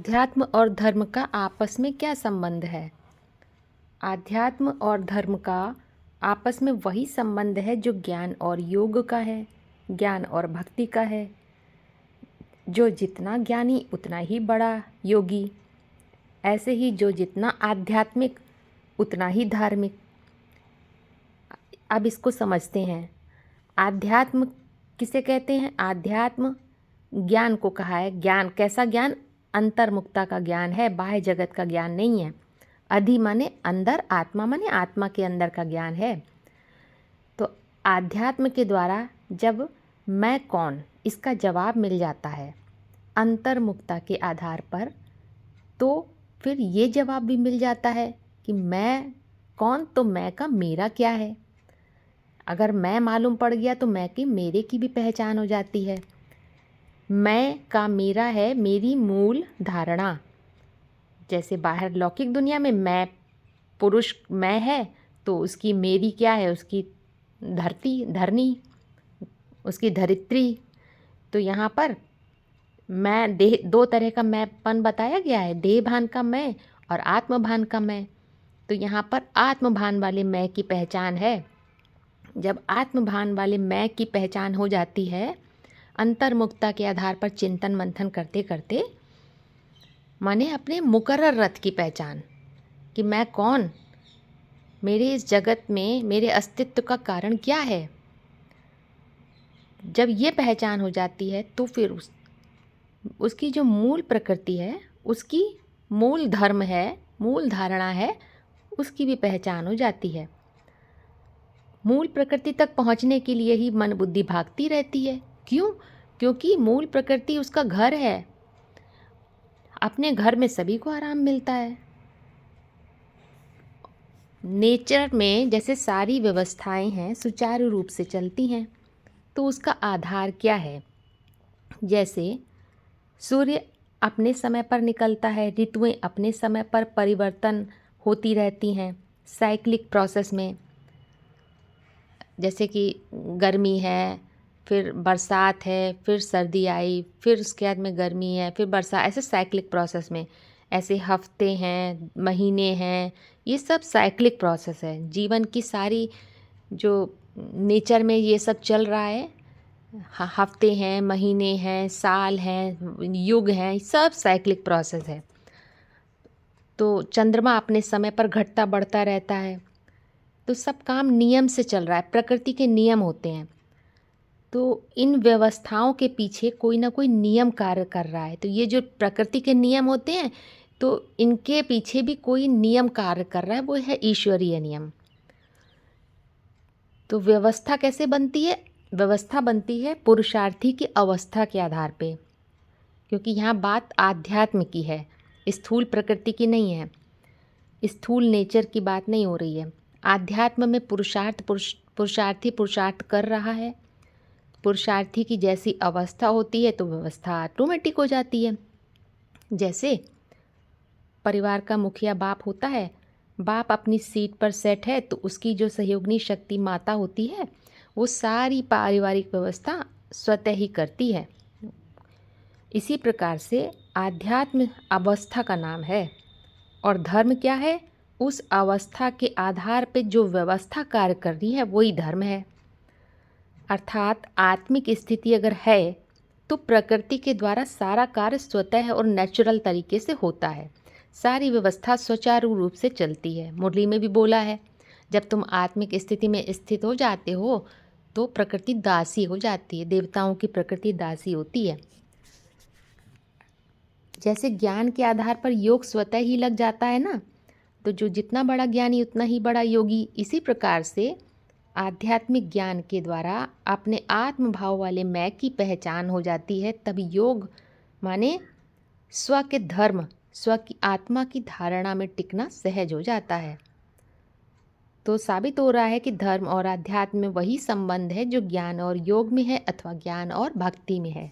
आध्यात्म और धर्म का आपस में क्या संबंध है? आध्यात्म और धर्म का आपस में वही संबंध है जो ज्ञान और योग का है, ज्ञान और भक्ति का है। जो जितना ज्ञानी उतना ही बड़ा योगी, ऐसे ही जो जितना आध्यात्मिक उतना ही धार्मिक। अब इसको समझते हैं। आध्यात्म किसे कहते हैं? आध्यात्म ज्ञान को कहा है। ज्ञान कैसा ज्ञान? अंतर्मुक्ता का ज्ञान है, बाह्य जगत का ज्ञान नहीं है। अधि माने अंदर, आत्मा माने आत्मा के अंदर का ज्ञान है। तो आध्यात्म के द्वारा जब मैं कौन इसका जवाब मिल जाता है अंतर्मुक्ता के आधार पर, तो फिर ये जवाब भी मिल जाता है कि मैं कौन, तो मैं का मेरा क्या है। अगर मैं मालूम पड़ गया तो मैं की मेरे की भी पहचान हो जाती है। मैं का मेरा है मेरी मूल धारणा। जैसे बाहर लौकिक दुनिया में मैं पुरुष मैं है, तो उसकी मेरी क्या है? उसकी धरनी, उसकी धरित्री। तो यहाँ पर मैं देह, दो तरह का मैंपन बताया गया है, देह भान का मैं और आत्म भान का मैं। तो यहाँ पर आत्म भान वाले मैं की पहचान है। जब आत्म भान वाले मैं की पहचान हो जाती है, अंतर्मुक्ता के आधार पर चिंतन मंथन करते करते, माने अपने मुकर्रर रथ की पहचान कि मैं कौन, मेरे इस जगत में मेरे अस्तित्व का कारण क्या है। जब ये पहचान हो जाती है तो फिर उसकी जो मूल प्रकृति है, उसकी मूल धर्म है, मूल धारणा है, उसकी भी पहचान हो जाती है। मूल प्रकृति तक पहुंचने के लिए ही मन बुद्धि भागती रहती है। क्यों? क्योंकि मूल प्रकृति उसका घर है। अपने घर में सभी को आराम मिलता है। नेचर में जैसे सारी व्यवस्थाएं हैं सुचारू रूप से चलती हैं, तो उसका आधार क्या है? जैसे सूर्य अपने समय पर निकलता है, ऋतुएं अपने समय पर परिवर्तन होती रहती हैं साइक्लिक प्रोसेस में। जैसे कि गर्मी है, फिर बरसात है, फिर सर्दी आई, फिर उसके बाद में गर्मी है, फिर बरसात, ऐसे साइक्लिक प्रोसेस में। ऐसे हफ्ते हैं, महीने हैं, ये सब साइक्लिक प्रोसेस है। जीवन की सारी जो नेचर में ये सब चल रहा है, हफ्ते हैं, महीने हैं, साल हैं, युग हैं, सब साइक्लिक प्रोसेस है। तो चंद्रमा अपने समय पर घटता बढ़ता रहता है। तो सब काम नियम से चल रहा है, प्रकृति के नियम होते हैं। तो इन व्यवस्थाओं के पीछे कोई ना कोई नियम कार्य कर रहा है। तो ये जो प्रकृति के नियम होते हैं, तो इनके पीछे भी कोई नियम कार्य कर रहा है, वो है ईश्वरीय नियम। तो व्यवस्था कैसे बनती है? व्यवस्था बनती है पुरुषार्थी की अवस्था के आधार पे, क्योंकि यहाँ बात आध्यात्म की है, स्थूल प्रकृति की नहीं है, स्थूल नेचर की बात नहीं हो रही है। आध्यात्म में पुरुषार्थी पुरुषार्थ कर रहा है। पुरुषार्थी की जैसी अवस्था होती है तो व्यवस्था ऑटोमेटिक हो जाती है। जैसे परिवार का मुखिया बाप होता है, बाप अपनी सीट पर सेट है, तो उसकी जो सहयोगिनी शक्ति माता होती है, वो सारी पारिवारिक व्यवस्था स्वतः ही करती है। इसी प्रकार से आध्यात्म अवस्था का नाम है, और धर्म क्या है? उस अवस्था के आधार पे जो व्यवस्था कार्य कर रही है वही धर्म है। अर्थात आत्मिक स्थिति अगर है तो प्रकृति के द्वारा सारा कार्य स्वतः और नेचुरल तरीके से होता है। सारी व्यवस्था सुचारू रूप से चलती है। मुरली में भी बोला है, जब तुम आत्मिक स्थिति में स्थित हो जाते हो तो प्रकृति दासी हो जाती है। देवताओं की प्रकृति दासी होती है। जैसे ज्ञान के आधार पर योग स्वतः ही लग जाता है ना, तो जो जितना बड़ा ज्ञानी उतना ही बड़ा योगी। इसी प्रकार से आध्यात्मिक ज्ञान के द्वारा अपने आत्म भाव वाले मैं की पहचान हो जाती है। तब योग माने स्व के धर्म, स्व की आत्मा की धारणा में टिकना सहज हो जाता है। तो साबित हो रहा है कि धर्म और आध्यात्म में वही संबंध है जो ज्ञान और योग में है अथवा ज्ञान और भक्ति में है।